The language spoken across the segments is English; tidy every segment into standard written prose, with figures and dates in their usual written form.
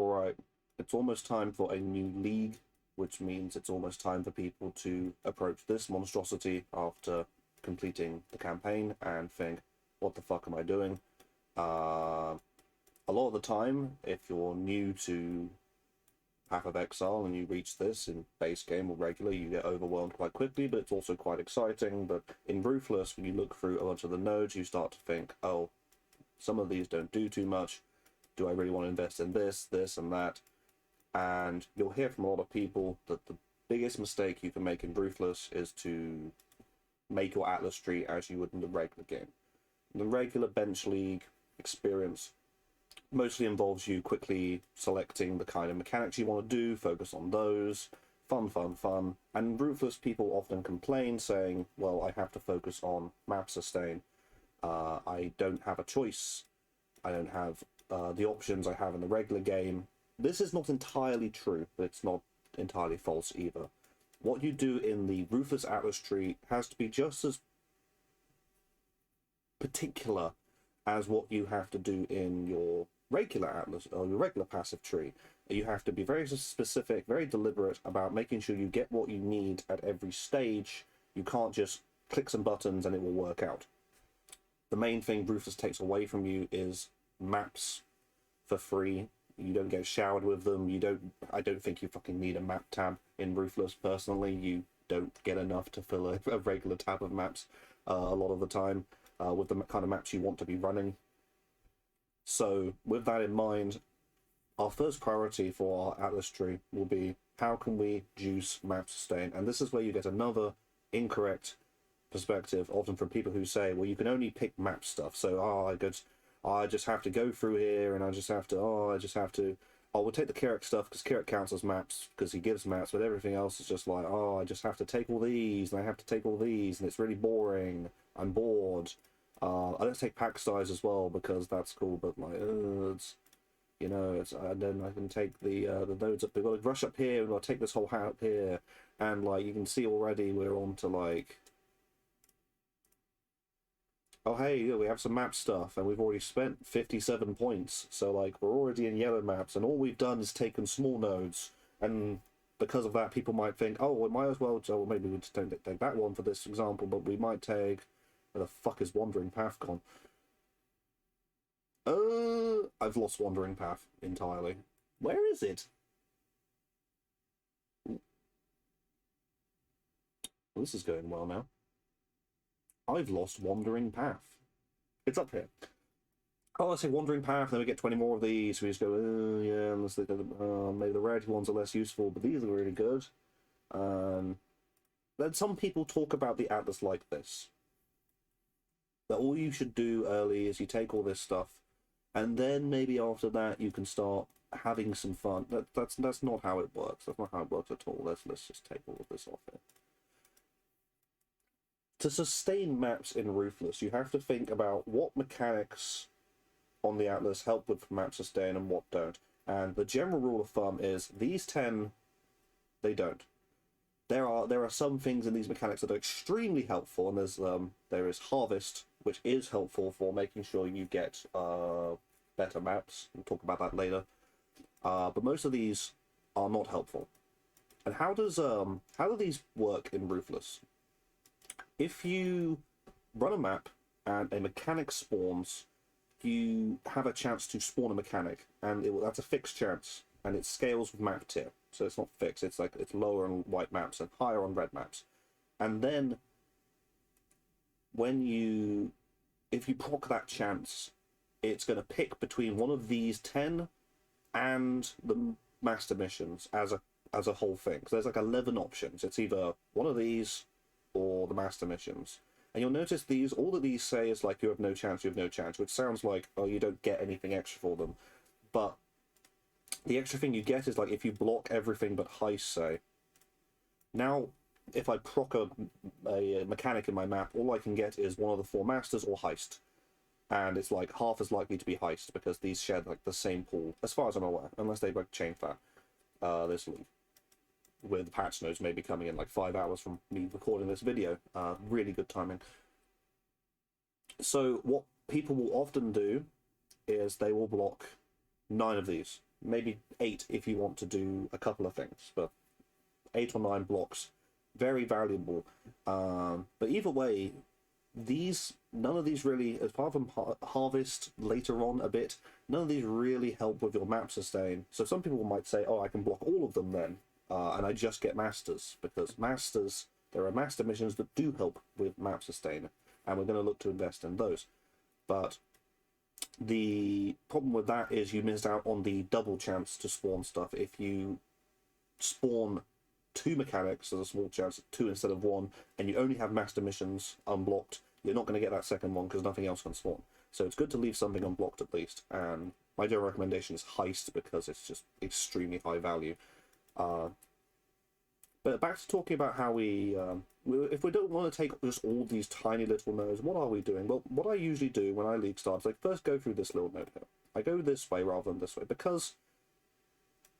Alright, it's almost time for a new league, which means it's almost time for people to approach this monstrosity after completing the campaign and think, what the fuck am I doing? A lot of the time, if you're new to Path of Exile and you reach this in base game or regular, you get overwhelmed quite quickly, but it's also quite exciting. But in Ruthless, when you look through a bunch of the nodes, you start to think, oh, some of these don't do too much. Do I really want to invest in this, this, and that? And you'll hear from a lot of people that the biggest mistake you can make in Ruthless is to make your Atlas tree as you would in the regular game. The regular bench league experience mostly involves you quickly selecting the kind of mechanics you want to do, focus on those, fun, fun, fun. And Ruthless people often complain, saying, well, I have to focus on map sustain. I don't have a choice. I don't have the options I have in the regular game. This is not entirely true, but it's not entirely false either. What you do in the Ruthless Atlas tree has to be just as particular as what you have to do in your regular Atlas or your regular passive tree. You have to be very specific, very deliberate about making sure you get what you need at every stage. You can't just click some buttons and it will work out. The main thing Ruthless takes away from you is maps for free. You don't get showered with them. I don't think you fucking need a map tab in Ruthless. Personally, you don't get enough to fill a regular tab of maps a lot of the time with the kind of maps you want to be running. So with that in mind, our first priority for our Atlas tree will be how can we juice map sustain? And this is where you get another incorrect perspective, often from people who say, well, you can only pick map stuff. So, I just have to go through here and I just have to, we'll take the Kirac stuff because Kirac counts as maps because he gives maps, but everything else is just like, I just have to take all these and I have to take all these and it's really boring. I'm bored. I don't take pack size as well because that's cool, but like, it's, and then I can take the nodes up. We've got to rush up here, we've got to take this whole hat up here, and like, you can see already we're on to like, oh hey, we have some map stuff, and we've already spent 57 points, so like, we're already in yellow maps, and all we've done is taken small nodes, and because of that, people might think, oh, we might as well, so maybe we just don't take that one for this example, but we might take, where the fuck is Wandering Path gone? I've lost Wandering Path entirely. Where is it? Well, this is going well now. I've lost Wandering Path. It's up here. Oh, I say Wandering Path, then we get 20 more of these. We just go, yeah, let's look at maybe the rarity ones are less useful, but these are really good. Then some people talk about the Atlas like this. That all you should do early is you take all this stuff, and then maybe after that you can start having some fun. That's not how it works. That's not how it works at all. Let's just take all of this off here. To sustain maps in Ruthless, you have to think about what mechanics on the Atlas help with map sustain and what don't. And the general rule of thumb is these 10, they don't. There are some things in these mechanics that are extremely helpful, and there is Harvest, which is helpful for making sure you get better maps. We'll talk about that later. But most of these are not helpful. And how do these work in Ruthless? If you run a map and a mechanic spawns, you have a chance to spawn a mechanic, and that's a fixed chance, and it scales with map tier. So it's not fixed, it's lower on white maps and higher on red maps. And then if you proc that chance, it's going to pick between one of these 10 and the master missions as a whole thing. So there's like 11 options. It's either one of these or the master missions. And you'll notice all that these say is like, you have no chance, which sounds like, oh, you don't get anything extra for them. But the extra thing you get is like if you block everything but heist, say. Now, if I proc a mechanic in my map, all I can get is one of the 4 masters or heist. And it's like half as likely to be heist because these share like the same pool, as far as I'm aware, unless they like change that this week. With the patch notes maybe coming in like 5 hours from me recording this video. Really good timing. So what people will often do is they will block 9 of these. maybe 8 if you want to do a couple of things, but 8 or 9 blocks, very valuable. But either way, none of these really, apart from harvest later on a bit, none of these really help with your map sustain. So some people might say, oh, I can block all of them then, and I just get masters, because masters, there are master missions that do help with map sustain, and we're going to look to invest in those. But the problem with that is you missed out on the double chance to spawn stuff. If you spawn 2 mechanics, there's a small chance 2 instead of 1, and you only have master missions unblocked, you're not going to get that second one because nothing else can spawn. So it's good to leave something unblocked at least. And my general recommendation is heist, because it's just extremely high value. But back to talking about how if we don't want to take just all these tiny little nodes, what are we doing? Well, what I usually do when I league start is I first go through this little node here. I go this way rather than this way, because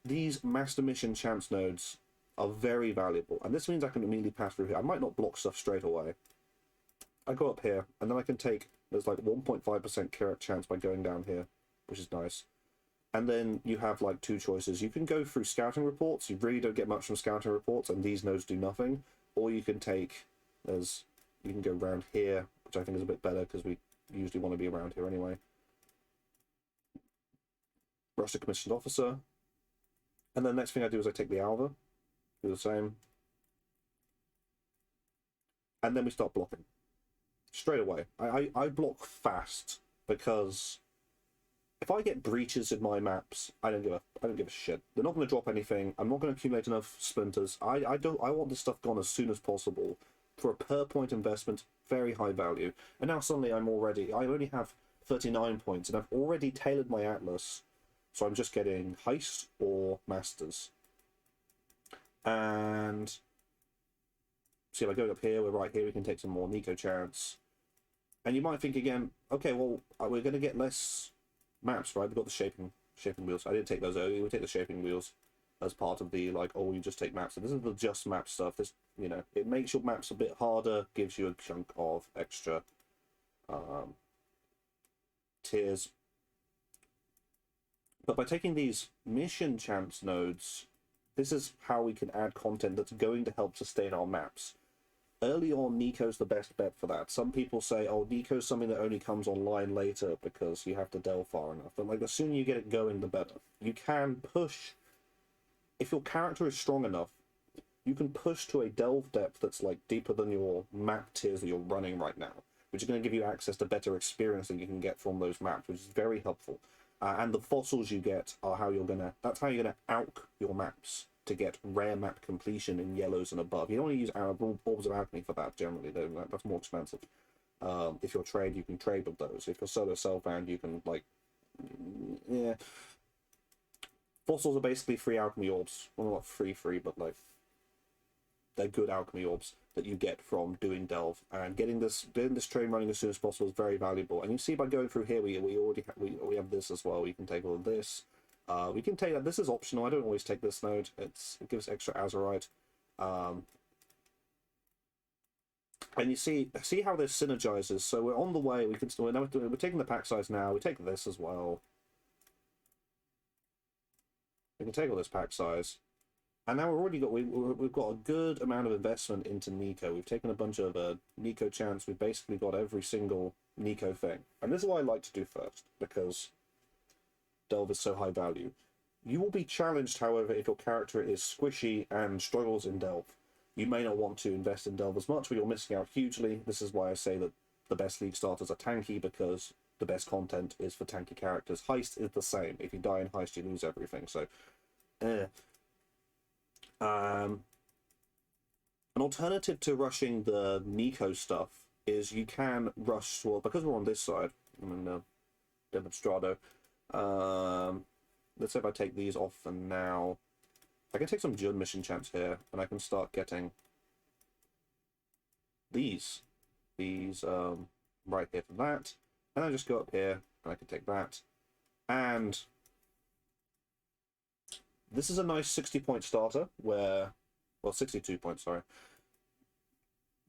these master mission chance nodes are very valuable, and this means I can immediately pass through here. I might not block stuff straight away. I go up here, and then I can take, there's like 1.5% Kirac chance by going down here, which is nice. And then you have like 2 choices. You can go through scouting reports. You really don't get much from scouting reports, and these nodes do nothing. Or you can take, you can go around here, which I think is a bit better because we usually want to be around here anyway. Rush the commissioned officer. And then the next thing I do is I take the Alva, do the same. And then we start blocking. Straight away. I block fast, because if I get breaches in my maps, I don't give a shit. They're not going to drop anything. I'm not going to accumulate enough splinters. I want this stuff gone as soon as possible. For a per point investment, very high value. And now suddenly I only have 39 points, and I've already tailored my atlas, so I'm just getting heist or masters. And see, by going up here, we're right here, we can take some more Nico chance. And you might think again, okay, well, we're going to get less maps, right? We've got the shaping wheels. I didn't take those earlier. We take the shaping wheels as part of the, like, oh, you just take maps. So this is the just map stuff. This, it makes your maps a bit harder, gives you a chunk of extra tiers. But by taking these mission chance nodes, this is how we can add content that's going to help sustain our maps. Early on, Nico's the best bet for that. Some people say, oh, Nico's something that only comes online later because you have to delve far enough. But like, the sooner you get it going, the better. You can push, if your character is strong enough, you can push to a delve depth that's like deeper than your map tiers that you're running right now, which is going to give you access to better experience than you can get from those maps, which is very helpful. And the fossils you get are that's how you're gonna alch your maps to get rare map completion in yellows and above. You don't want to use orbs of alchemy for that generally, that's more expensive. If you're trade, you can trade with those. If you're solo self-found, you can, like, yeah. Fossils are basically free alchemy orbs. Well, not free, but like, they're good alchemy orbs that you get from doing delve, and getting this train running as soon as possible is very valuable. And you see, by going through here, we have this as well. We can take all of this. We can take that. This is optional. I don't always take this node. It gives extra azurite. And you see how this synergizes. So we're on the way. We're taking the pack size now. We take this as well. We can take all this pack size. And now we've got a good amount of investment into Nico. We've taken a bunch of Nico chance. We've basically got every single Nico thing. And this is what I like to do first, because delve is so high value. You will be challenged, however, if your character is squishy and struggles in delve. You may not want to invest in delve as much, but you're missing out hugely. This is why I say that the best league starters are tanky, because the best content is for tanky characters. Heist is the same. If you die in heist, you lose everything. So, an alternative to rushing the Nico stuff is you can rush, well, because we're on this side, I'm in Demonstrado. Let's say if I take these off for now, I can take some Jun mission chance here, and I can start getting these right here for that, and I just go up here, and I can take that, and this is a nice 60-point starter, well, 62 points, sorry,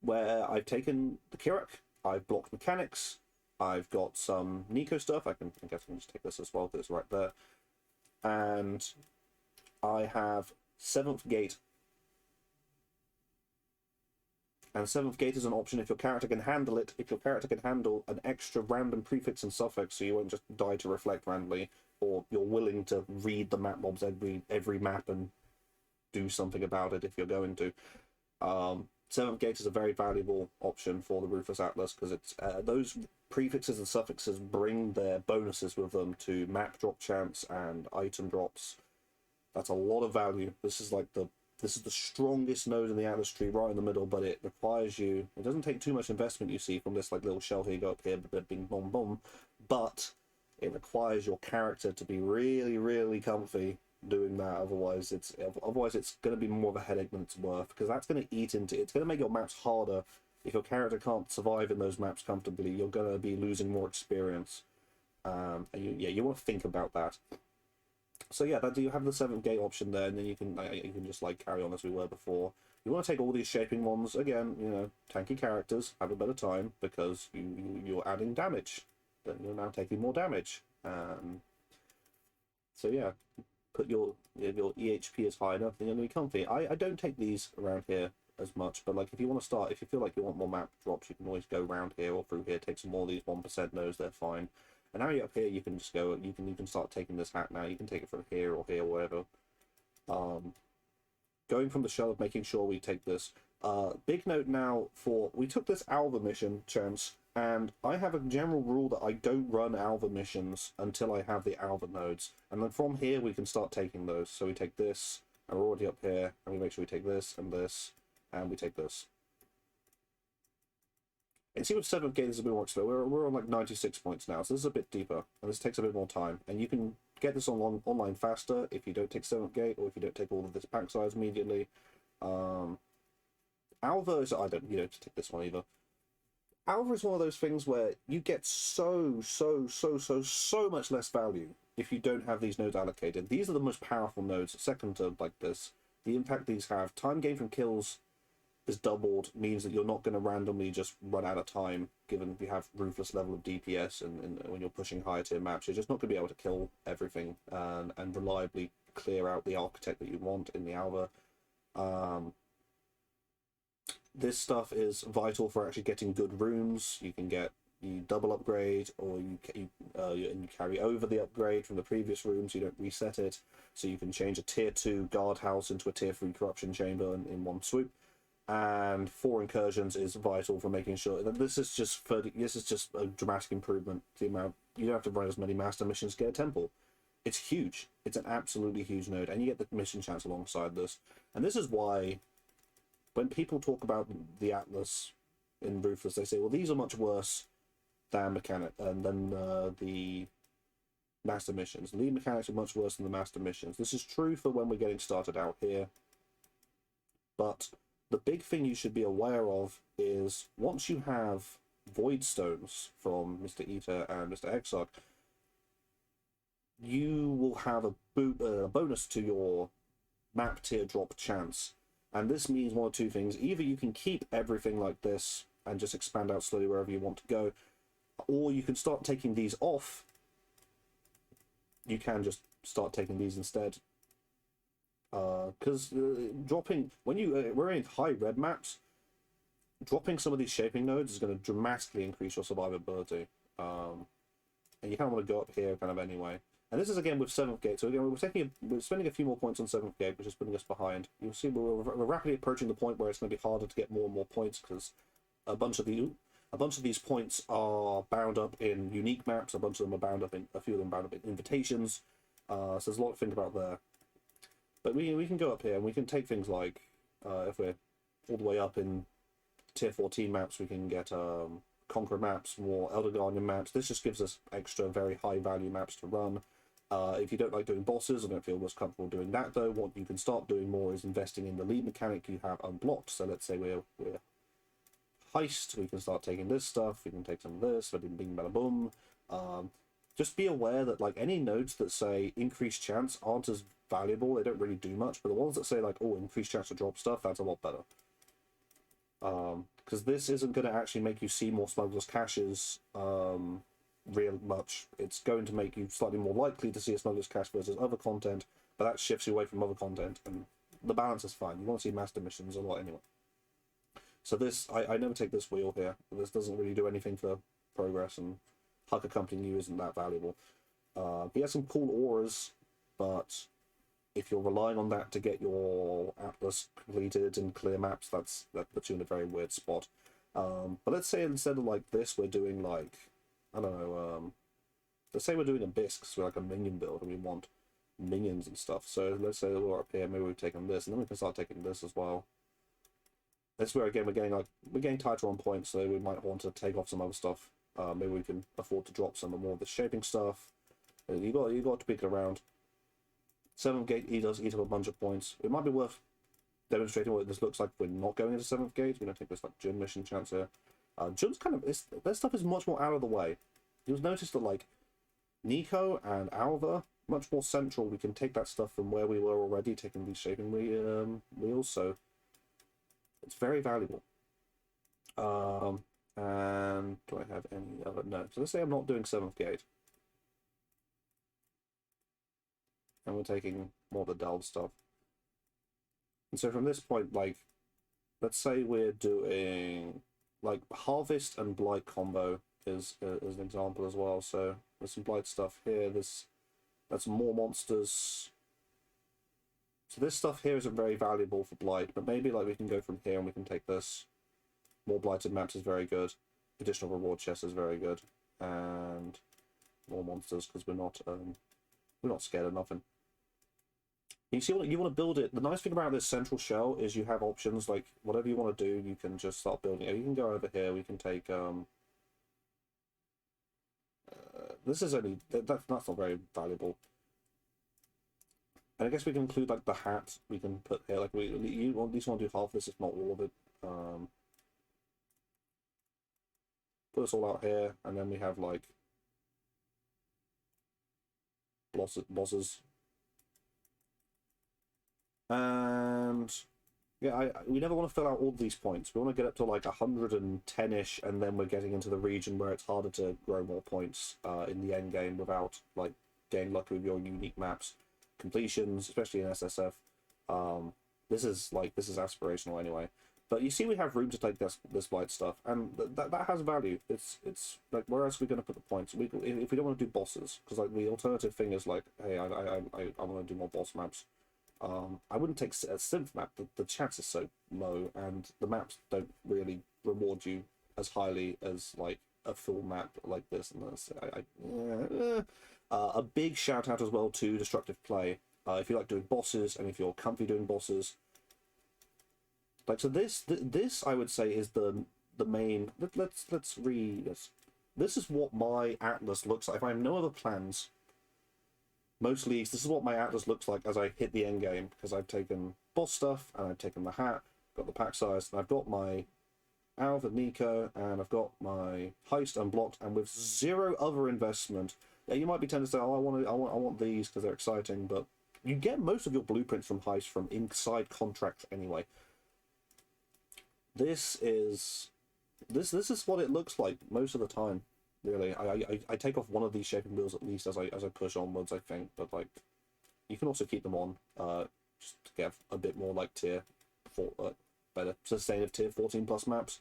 where I've taken the Kirac, I've blocked mechanics, I've got some Nico stuff. I guess I can just take this as well because it's right there. and I have 7th Gate. And 7th Gate is an option if your character can handle it, if your character can handle an extra random prefix and suffix, so you won't just die to reflect randomly, or you're willing to read the map mobs every map and do something about it if you're going to. 7th Gate is a very valuable option for the Ruthless Atlas, because it's those prefixes and suffixes bring their bonuses with them to map drop chance and item drops. That's a lot of value. This is the strongest node in the Atlas tree, right in the middle, but it requires you. It doesn't take too much investment, you see, from this like little shell here, go up here, bing, boom, boom, but it requires your character to be really, really comfy doing that. Otherwise, it's going to be more of a headache than it's worth, because that's going to eat into. It's going to make your maps harder. If your character can't survive in those maps comfortably, you're going to be losing more experience. And you want to think about that. So yeah, that you have the 7th Gate option there, and then you can just like carry on as we were before. You want to take all these shaping ones again. You know, tanky characters have a better time because you're adding damage. Then you're now taking more damage. So yeah, put your EHP as high enough, then you're gonna be comfy. I don't take these around here as much, but like if you want to start, if you feel like you want more map drops, you can always go around here or through here, take some more of these 1% nodes. They're fine. And now you're up here, you can just go, you can start taking this hat now. You can take it from here or wherever. Going from the shell of making sure we take this. Big note now we took this Alva mission chance, and I have a general rule that I don't run Alva missions until I have the Alva nodes. And then from here, we can start taking those. So we take this, and we're already up here, and we make sure we take this, and we take this. And see, with 7th Gate is a bit more expensive. We're on like 96 points now, so this is a bit deeper, and this takes a bit more time. And you can get this online faster if you don't take 7th Gate, or if you don't take all of this pack size immediately. Alva is, you don't take this one either. Alva is one of those things where you get so much less value if you don't have these nodes allocated. These are the most powerful nodes, second to like this. The impact these have, time gain from kills is doubled, means that you're not going to randomly just run out of time, given you have Ruthless level of DPS, and when you're pushing higher tier maps, you're just not going to be able to kill everything and reliably clear out the architect that you want in the Alva. This stuff is vital for actually getting good rooms. You can get double upgrade, or you carry over the upgrade from the previous rooms. You don't reset it, so you can change a tier 2 guardhouse into a tier 3 corruption chamber in one swoop. And 4 incursions is vital for making sure that this is just a dramatic improvement. The amount you don't have to run as many master missions to get a temple. It's huge. It's an absolutely huge node, and you get the mission chance alongside this. And this is why, when people talk about the Atlas in Ruthless, they say, well, these are much worse than the master missions. Lead mechanics are much worse than the master missions. This is true for when we're getting started out here, but the big thing you should be aware of is once you have Void Stones from Mr. Eater and Mr. Exarch, you will have a bonus to your map tier drop chance. And this means one of two things. Either you can keep everything like this and just expand out slowly wherever you want to go, or you can start taking these off. You can just start taking these instead. Because dropping, when we're in high red maps, dropping some of these shaping nodes is going to dramatically increase your survivability. And you kind of want to go up here kind of anyway. And this is again with 7th Gate. So again, we're spending a few more points on 7th Gate, which is putting us behind. You'll see we're rapidly approaching the point where it's going to be harder to get more and more points, because a bunch of these points are bound up in unique maps. A few of them bound up in invitations. So there's a lot to think about there. But we can go up here and we can take things like, if we're all the way up in tier 14 maps, we can get Conqueror maps, more Elder Guardian maps. This just gives us extra very high value maps to run. If you don't like doing bosses, I don't feel most comfortable doing that though, what you can start doing more is investing in the lead mechanic you have unblocked. So let's say we're heist, we can start taking this stuff, we can take some of this, bing bing bada boom. Just be aware that like any nodes that say increased chance aren't as valuable, they don't really do much, but the ones that say like, oh, increased chance to drop stuff, that's a lot better. Because this isn't going to actually make you see more smugglers' caches real much. It's going to make you slightly more likely to see a smuggler's cache versus other content, but that shifts you away from other content, and the balance is fine. You want to see master missions a lot anyway. So this, I never take this wheel here. This doesn't really do anything for progress, and Hug accompanying you isn't that valuable. He has some cool auras, but if you're relying on that to get your atlas completed and clear maps, that puts you in a very weird spot. But let's say instead of like this, we're doing like, I don't know, let's say we're doing Abyss because we're like a minion build and we want minions and stuff. So let's say we're up here, maybe we've taken this, and then we can start taking this as well. That's where again we're getting tighter on points, so we might want to take off some other stuff. Maybe we can afford to drop some more of the shaping stuff. You got to pick it around. 7th gate does eat up a bunch of points. It might be worth demonstrating what this looks like if we're not going into 7th gate. We're gonna take this like Jun mission chance here. Jun's kind of that stuff is much more out of the way. You'll notice that like Nico and Alva much more central. We can take that stuff from where we were already, taking these shaping wheels. So it's very valuable. And do I have any other? No. So let's say I'm not doing 7th gate. And we're taking more of the delve stuff. And so from this point, like, let's say we're doing, like, Harvest and Blight combo is an example as well. So there's some Blight stuff here. That's more monsters. So this stuff here isn't very valuable for Blight, but maybe, like, we can go from here and we can take this. More Blighted maps is very good. Additional reward chest is very good. And more monsters, because we're not scared of nothing. You see what you want to build it. The nice thing about this central shell is you have options, like whatever you want to do, you can just start building it. You can go over here, we can take this is only that's not very valuable. And I guess we can include like the hat we can put here, like you at least want to do half this, if not all of it. Put this all out here, and then we have like bosses. And yeah, we never want to fill out all these points. We want to get up to like 110-ish, and then we're getting into the region where it's harder to grow more points in the end game without like getting lucky with your unique maps completions, especially in SSF. This is aspirational anyway. But you see, we have room to take this Blight stuff, and that has value. It's like, where else are we going to put the points? If we don't want to do bosses, because like the alternative thing is like, hey, I want to do more boss maps. I wouldn't take a synth map. The chance is so low, and the maps don't really reward you as highly as like a full map like this. And a big shout out as well to Destructive Play. If you like doing bosses, and if you're comfy doing bosses, like so, this I would say is the main. Let's read this. This is what my Atlas looks like. If I have no other plans. Mostly, this is what my Atlas looks like as I hit the end game, because I've taken boss stuff, and I've taken the hat, got the pack size, and I've got my Alva, Nico, and I've got my heist unblocked, and with zero other investment. Yeah, you might be tempted to say, oh, I want these because they're exciting, but you get most of your blueprints from heist from inside contracts anyway. This is what it looks like most of the time. Really, I take off one of these shaping wheels at least as I push onwards, I think. But like, you can also keep them on, just to get a bit more like tier 4, better sustained tier 14+ maps.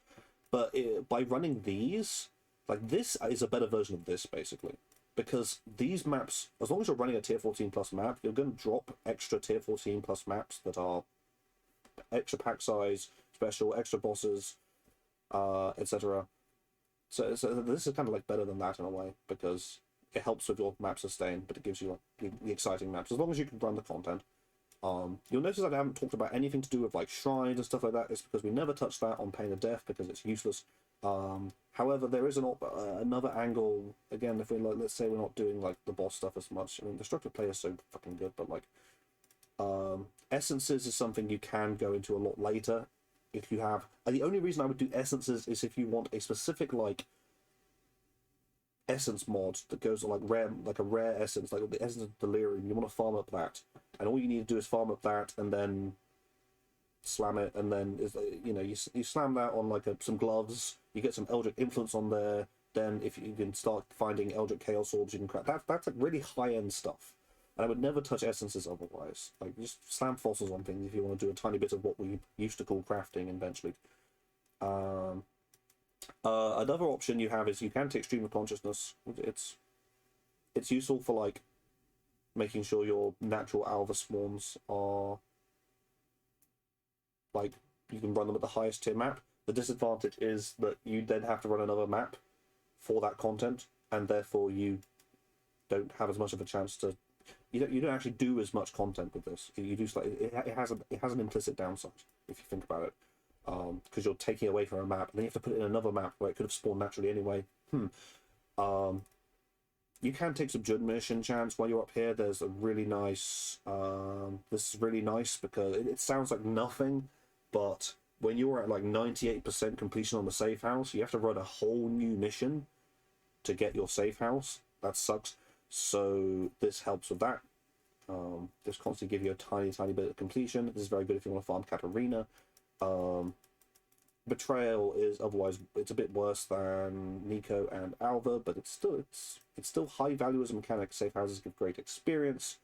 But by running these, like this is a better version of this basically, because these maps, as long as you're running a tier 14+ map, you're going to drop extra tier 14+ maps that are extra pack size, special, extra bosses, etc. So this is kind of like better than that in a way, because it helps with your map sustain, but it gives you like the exciting maps as long as you can run the content. You'll notice that I haven't talked about anything to do with like shrines and stuff like that. It's because we never touched that on Pain of Death because it's useless. However, there is another angle. Again, if we like, let's say we're not doing like the boss stuff as much. I mean, Destructive Play is so fucking good, but like essences is something you can go into a lot later. If you have, and the only reason I would do essences is if you want a specific like essence mod that goes to like a rare essence, like the essence of delirium. You want to farm up that, and all you need to do is farm up that, and then slam it, and then you slam that on like some gloves. You get some Eldritch Influence on there. then if you can start finding Eldritch Chaos Orbs, you can craft. That's like really high-end stuff. And I would never touch essences otherwise. Like, just slam fossils on things if you want to do a tiny bit of what we used to call crafting eventually. Another option you have is you can take Stream of Consciousness. It's useful for, like, making sure your natural Alva swarms are, like, you can run them at the highest tier map. The disadvantage is that you then have to run another map for that content, and therefore you don't have as much of a chance to. You don't actually do as much content with this. You do slightly. It has an implicit downside if you think about it, because you're taking away from a map, and then you have to put it in another map where it could have spawned naturally anyway. You can take some Jund mission chance while you're up here. There's a really nice. This is really nice because it sounds like nothing, but when you're at like 98% completion on the safe house, you have to run a whole new mission to get your safe house. That sucks. So this helps with that. This constantly give you a tiny bit of completion. This is very good if you want to farm Katarina. Betrayal is otherwise it's a bit worse than Nico and Alva, but it's still high value as a mechanic. Safe houses give great experience.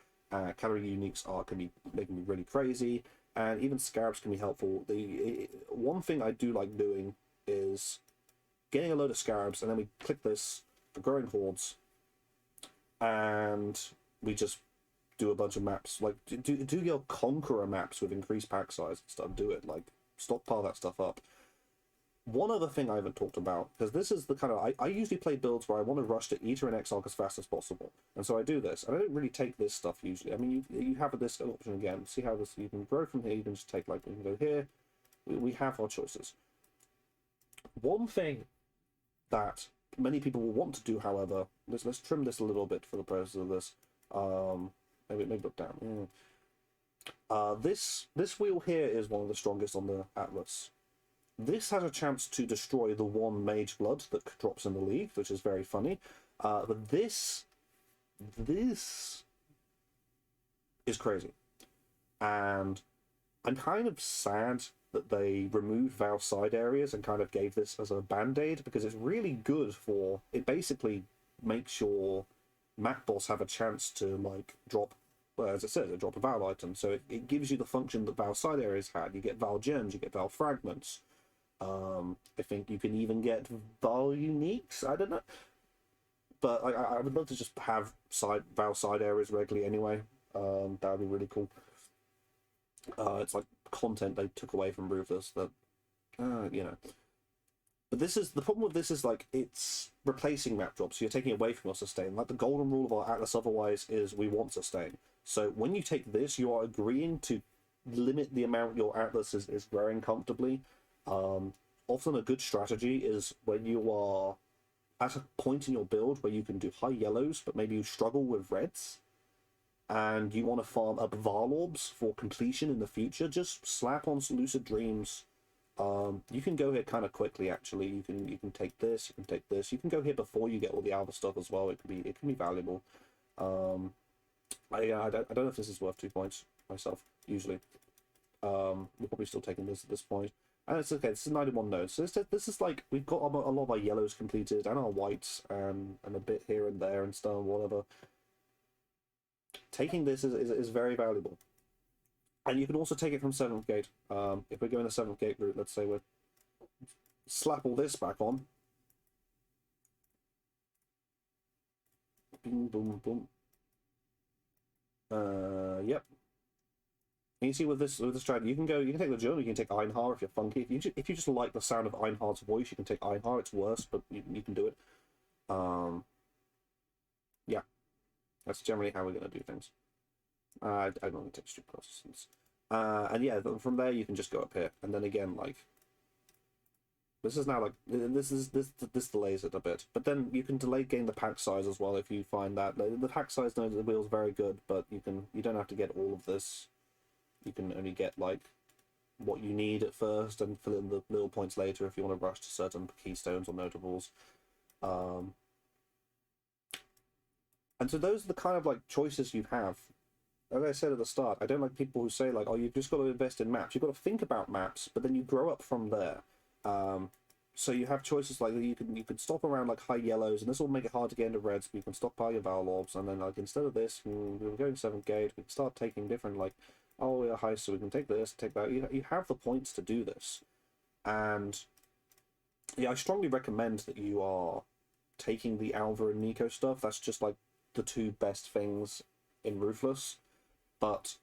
Calorie uniques can be really crazy. And even scarabs can be helpful. One thing I do like doing is getting a load of scarabs, and then we click this for growing hordes, and we just do a bunch of maps. Like, do your conqueror maps with increased pack size and stuff. Do it. Like, stockpile that stuff up. One other thing I haven't talked about, because this is the kind of... I usually play builds where I want to rush to Eater and Exarch as fast as possible. And so I do this. And I don't really take this stuff usually. I mean, you have this option again. See how this... You can grow from here. You can just take, like, we can go here. We have our choices. One thing that many people will want to do, however... Let's trim this a little bit for the purpose of this. Maybe look down. This wheel here is one of the strongest on the Atlas. This has a chance to destroy the one Mage Blood that drops in the league, which is very funny. But this is crazy. And I'm kind of sad that they removed Val's side areas and kind of gave this as a band-aid, because it's really good for... It basically makes your map boss have a chance to, like, drop... Well, as it says, a drop a Val item. So it gives you the function that Val side areas had. You get Val gems, you get Val fragments. I think you can even get Val uniques. I don't know, but I would love to just have Val side areas regularly anyway. That would be really cool. It's like content they took away from Ruthless that, you know. But this is the problem with this is like it's replacing map drops. So you're taking away from your sustain. Like the golden rule of our Atlas otherwise is we want sustain. So when you take this, you are agreeing to limit the amount your Atlas is growing comfortably. Often a good strategy is when you are at a point in your build where you can do high yellows, but maybe you struggle with reds, and you want to farm up Val orbs for completion in the future, just slap on some Lucid Dreams. You can go here kind of quickly, actually. You can take this, you can take this. You can go here before you get all the Alva stuff as well. It can be valuable. I don't know if this is worth 2 points myself, usually. We're probably still taking this at this point. And it's okay, this is 91 nodes. So this is like, we've got a lot of our yellows completed, and our whites, and a bit here and there, and stuff, whatever. Taking this is very valuable. And you can also take it from 7th gate. If we're going the 7th gate route, let's say we slap all this back on. Boom, boom, boom. Yep. And you see with this strategy, you can take the journal, you can take Einhar if you're funky. If you just like the sound of Einhar's voice, you can take Einhar. It's worse, but you can do it. Yeah, that's generally how we're gonna do things. I don't want to take street processes. And yeah, from there you can just go up here, and then again, like this is now like this delays it a bit, but then you can gain the pack size as well if you find that the pack size knows the wheel's very good, but you don't have to get all of this. You can only get like what you need at first and fill in the little points later if you want to rush to certain keystones or notables. And so those are the kind of like choices you have. As I said at the start, I don't like people who say like, oh, you've just got to invest in maps. You've got to think about maps, but then you grow up from there. So you have choices like you can stop around like high yellows, and this will make it hard to get into reds, but you can stockpile your Val Orbs, and then like instead of this, we're going 7th gate, we can start taking different like, oh yeah, high, so we can take this, take that. You have the points to do this, and yeah, I strongly recommend that you are taking the Alva and Nico stuff. That's just like the two best things in Ruthless, but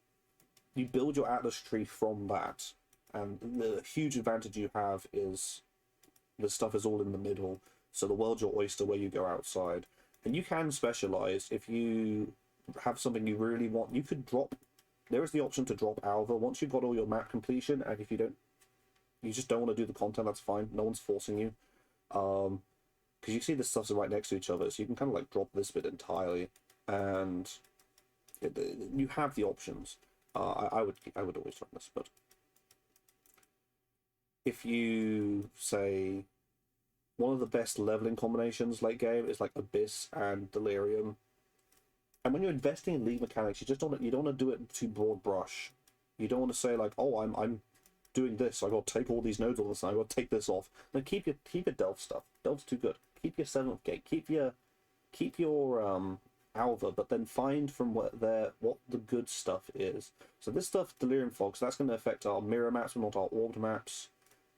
you build your Atlas tree from that, and the huge advantage you have is the stuff is all in the middle, so the world's your oyster where you go outside. And you can specialize if you have something you really want. You could drop, there is the option to drop Alva once you've got all your map completion, and if you don't, you just don't want to do the content, that's fine, no one's forcing you. Because you see the stuff's right next to each other, so you can kind of like drop this bit entirely, and you have the options. I would always run this, but if you say one of the best leveling combinations late game is like Abyss and Delirium, and when you're investing in league mechanics, you don't want to do it too broad brush. You don't want to say like, oh, I'm doing this, I got to take all these nodes all the time, I got to take this off. Then keep your Delve stuff. Delve's too good. Keep your 7th gate. Keep your Alva, but then find from what the good stuff is. So this stuff, Delirium Fog, so that's going to affect our mirror maps, but not our orbed maps.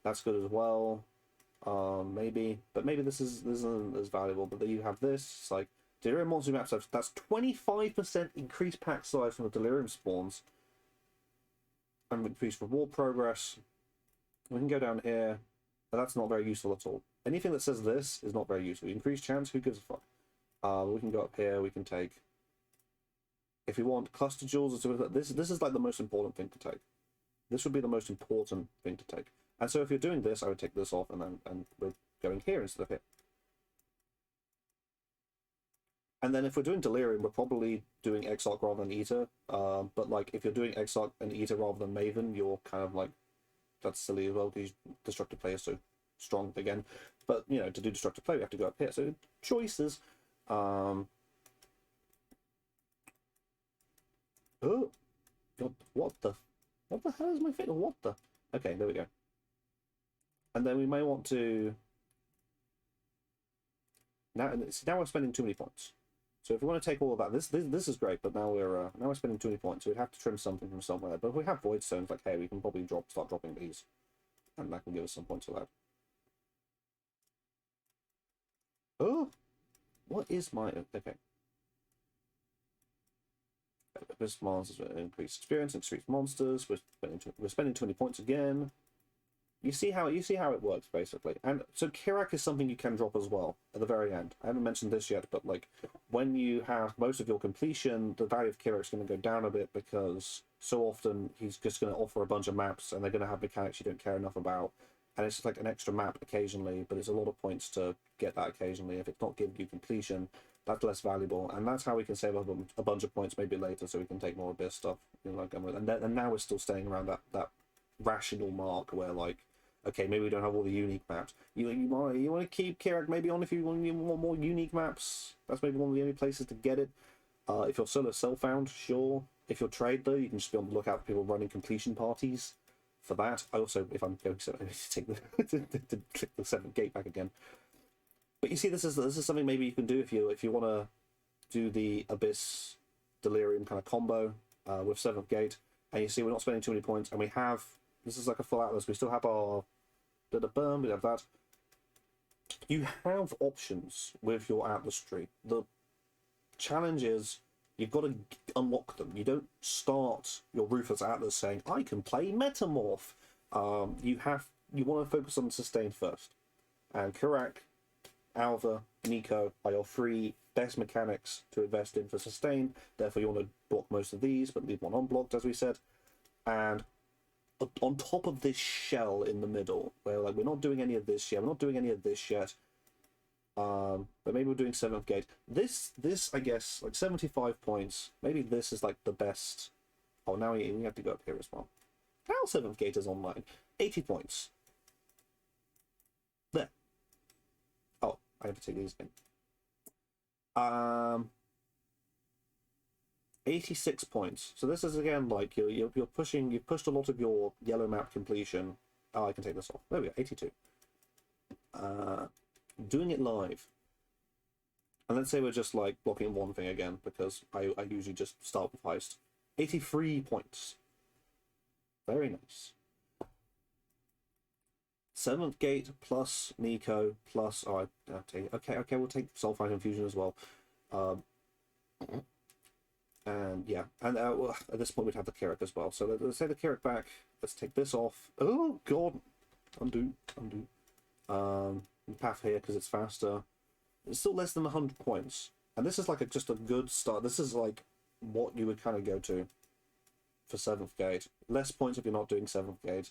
That's good as well. Maybe, but maybe this isn't as valuable. But then you have this. It's like Delirium monster maps. That's 25% increased pack size from the Delirium spawns, and increased reward progress. We can go down here, but that's not very useful at all. Anything that says this is not very useful. Increased chance. Who gives a fuck? We can go up here. We can take, if we want, cluster jewels or something like that. This is like the most important thing to take. This would be the most important thing to take. And so if you're doing this, I would take this off, and we're going here instead of here. And then if we're doing Delirium, we're probably doing Exarch rather than Eater. But like if you're doing Exarch and Eater rather than Maven, you're kind of like, that's silly as well, because Destructive Play is so strong again. But you know, to do Destructive Play, we have to go up here. So choices. Oh, God, what the hell is my finger? What the? Okay, there we go. And then we may want to now we're spending too many points. So if we want to take all of that, this is great, but now we're spending too many points. So we'd have to trim something from somewhere. But if we have void stones, like hey, we can probably start dropping these, and that can give us some points for that. Oh, what is my okay? This monsters increased experience, increased monsters. We're spending 20 points again. You see how it works basically. And so Kirac is something you can drop as well at the very end. I haven't mentioned this yet, but like when you have most of your completion, the value of Kirac's going to go down a bit, because so often he's just going to offer a bunch of maps and they're going to have mechanics you don't care enough about, and it's just like an extra map occasionally, but it's a lot of points to get that occasionally. If it's not giving you completion, that's less valuable, and that's how we can save up a bunch of points maybe later, so we can take more Abyss stuff. You know, like, and now we're still staying around that rational mark where like, okay, maybe we don't have all the unique maps. You want to keep Kirac maybe on if you want more unique maps. That's maybe one of the only places to get it. If you're solo self-found, sure. If you're trade though, you can just be on the lookout for people running completion parties for that. I also, if I'm going to take to click the 7th gate back again. But you see, this is something maybe you can do if you want to do the Abyss Delirium kind of combo with 7th gate. And you see, we're not spending too many points, and we have, this is like a full Atlas. We still have our burn, we have that. You have options with your Atlas tree. The challenge is you've got to unlock them. You don't start your Ruthless Atlas saying, I can play Metamorph. You want to focus on sustain first. And Kirac, Alva, Nico are your 3 best mechanics to invest in for sustain. Therefore, you want to block most of these, but leave one unblocked, as we said. And on top of this shell in the middle, where like we're not doing any of this yet, but maybe we're doing 7th gate. This I guess like 75 points. Maybe this is like the best. Oh, now we have to go up here as well. Now 7th gate is online. 80 points. There. Oh, I have to take these again. 86 points. So this is again like you're pushing. You've pushed a lot of your yellow map completion. Oh, I can take this off. There we go. 82. doing it live. And let's say we're just like blocking one thing again, because I usually just start with heist. 83 points. Very nice. 7th gate plus Nico plus... Oh, I'll take it. Okay, we'll take Soulfire Confusion as well. And yeah, and at this point we'd have the Kirac as well. So let's say the Kirac back. Let's take this off. Oh, God. Undo. Path here because it's faster. It's still less than 100 points. And this is like just a good start. This is like what you would kind of go to for 7th gate. Less points if you're not doing 7th gate.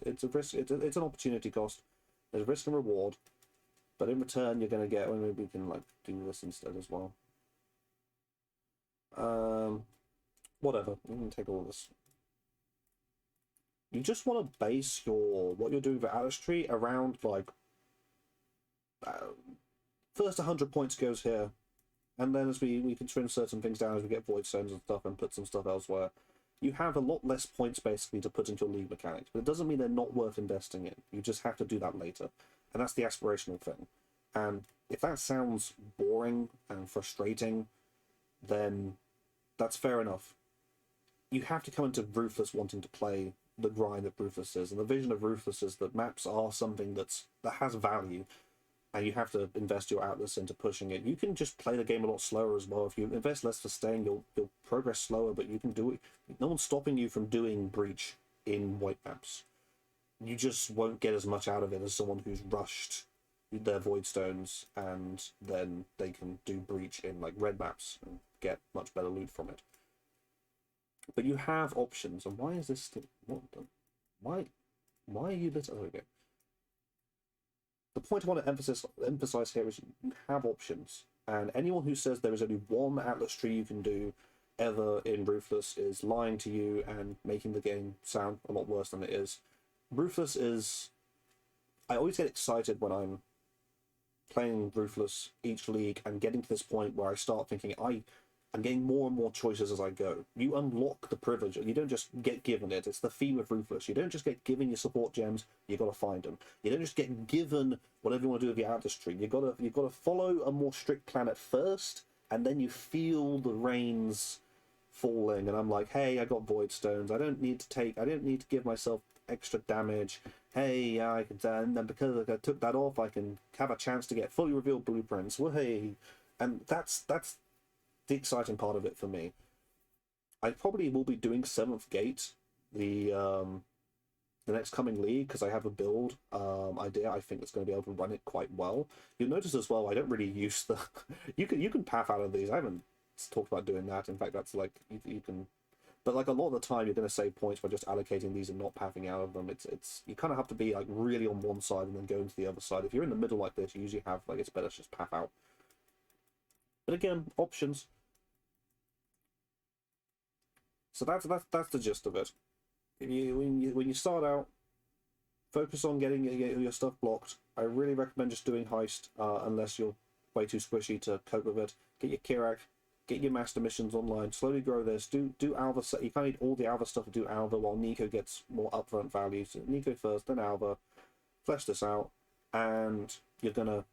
It's a risk. It's an opportunity cost. There's risk and reward, but in return you're going to get. Well, maybe we can like do this instead as well. Whatever. We can take all this. You just want to base what you're doing for Atlas Tree around like first 100 points goes here, and then as we can trim certain things down as we get void stones and stuff and put some stuff elsewhere. You have a lot less points basically to put into your league mechanics, but it doesn't mean they're not worth investing in. You just have to do that later, and that's the aspirational thing. And if that sounds boring and frustrating, then that's fair enough. You have to come into Ruthless wanting to play the grind that Ruthless is, and the vision of Ruthless is that maps are something that has value, and you have to invest your Atlas into pushing it. You can just play the game a lot slower as well. If you invest less for staying, you'll progress slower, but you can do it. No one's stopping you from doing Breach in white maps. You just won't get as much out of it as someone who's rushed their void stones and then they can do Breach in like red maps and get much better loot from it. But you have options, and why is this still... What the... Why are you lit? Oh, okay. The point I want to emphasize here is you have options, and anyone who says there is only one Atlas tree you can do ever in Ruthless is lying to you and making the game sound a lot worse than it is. Ruthless is... I always get excited when I'm playing Ruthless each league and getting to this point where I start thinking I'm getting more and more choices as I go. You unlock the privilege. You don't just get given it. It's the theme of Ruthless. You don't just get given your support gems. You got to find them. You don't just get given whatever you want to do with your Atlas tree. You got to follow a more strict plan at first, and then you feel the reins falling. And I'm like, hey, I got void stones. I don't need to give myself extra damage. Hey, I can, and then because I took that off, I can have a chance to get fully revealed blueprints. Well, hey, and that's the exciting part of it for me. I probably will be doing 7th gate the next coming league because I have a build idea. I think that's going to be able to run it quite well. You'll notice as well I don't really use the you can path out of these. I haven't talked about doing that. In fact, that's like you can, but like a lot of the time you're going to save points by just allocating these and not pathing out of them. It's you kind of have to be like really on one side and then go into the other side. If you're in the middle like this, you usually have like it's better to just path out. But again, options. So that's the gist of it. When you start out, focus on getting your stuff blocked. I really recommend just doing heist, unless you're way too squishy to cope with it. Get your Kirac, get your master missions online. Slowly grow this. Do Alva. You kind of need all the Alva stuff to do Alva, while Nico gets more upfront value. So Nico first, then Alva. Flesh this out, and you're gonna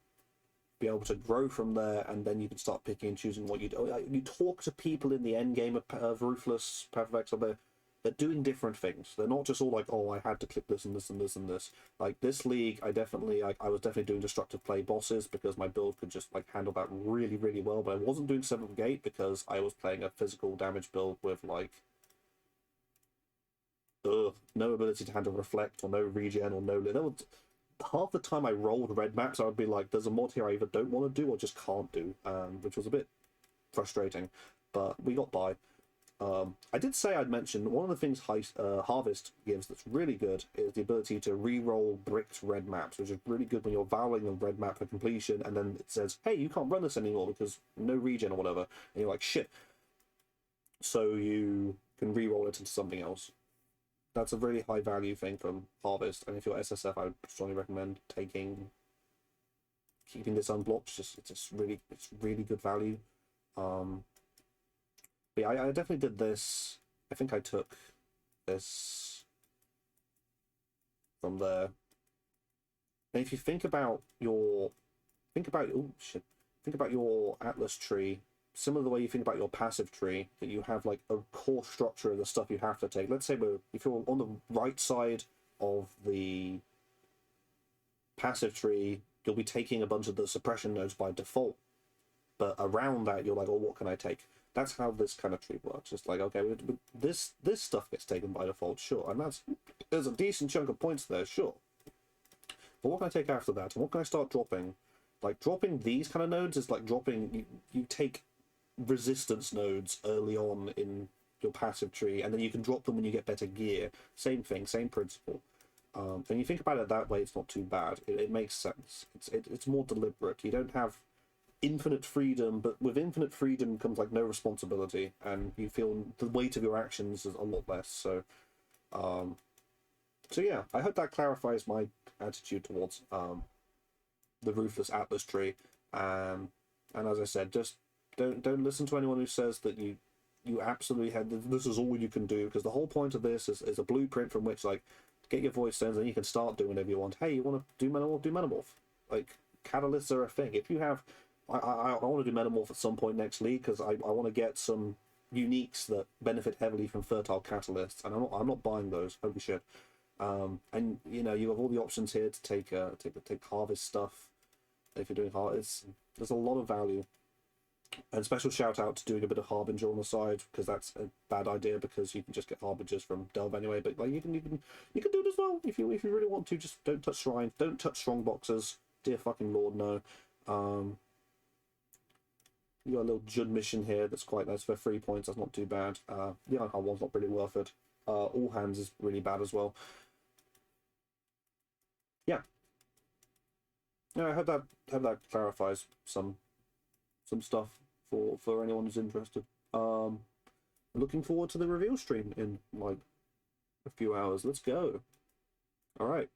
be able to grow from there, and then you can start picking and choosing what you do. You talk to people in the end game of Ruthless, Path of Exile. They're doing different things. They're not just all like, oh, I had to click this and this and this and this. Like this league, I was definitely doing destructive play bosses because my build could just like handle that really, really well. But I wasn't doing 7th gate because I was playing a physical damage build with like no ability to handle reflect or no regen or no. Half the time I rolled red maps, I would be like, there's a mod here I either don't want to do or just can't do, which was a bit frustrating, but we got by. I did say I'd mention one of the things Harvest gives that's really good is the ability to re-roll bricked red maps, which is really good when you're valuing a red map for completion, and then it says, hey, you can't run this anymore because no regen or whatever, and you're like, shit. So you can re-roll it into something else. That's a really high value thing from Harvest, and if you're SSF, I would strongly recommend keeping this unblocked. It's really good value. But yeah, I definitely did this. I think I took this from there. And if you think about your think about your Atlas tree, similar to the way you think about your passive tree, that you have like a core structure of the stuff you have to take. Let's say if you're on the right side of the passive tree, you'll be taking a bunch of the suppression nodes by default. But around that, you're like, oh, what can I take? That's how this kind of tree works. It's like, okay, this stuff gets taken by default, sure, and there's a decent chunk of points there, sure. But what can I take after that? And what can I start dropping? Like, dropping these kind of nodes is like dropping... You take resistance nodes early on in your passive tree, and then you can drop them when you get better gear. Same thing, same principle. And you think about it that way, it's not too bad. It makes sense. It's more deliberate. You don't have infinite freedom, but with infinite freedom comes like no responsibility, and you feel the weight of your actions is a lot less. So yeah, I hope that clarifies my attitude towards the Ruthless Atlas tree. And as I said, just don't listen to anyone who says that you absolutely this is all you can do, because the whole point of this is a blueprint from which, like, get your voice stones and you can start doing whatever you want. Hey, you want to do Metamorph? Do Metamorph. Like, catalysts are a thing. If you have... I want to do Metamorph at some point next league, because I want to get some uniques that benefit heavily from fertile catalysts, and I'm not buying those. Holy shit! And you know, you have all the options here to take harvest stuff. If you're doing harvest, there's a lot of value. And special shout out to doing a bit of Harbinger on the side, because that's a bad idea, because you can just get Harbingers from Delve anyway. But like, you can do it as well if you really want to. Just don't touch Shrine, don't touch Strong Boxers. Dear fucking Lord, no. You got a little Jud mission here that's quite nice for 3 points. That's not too bad. The Icon one's not really worth it. All Hands is really bad as well. Yeah. Yeah, I hope that clarifies some stuff for anyone who's interested. Looking forward to the reveal stream in like a few hours. Let's go. All right.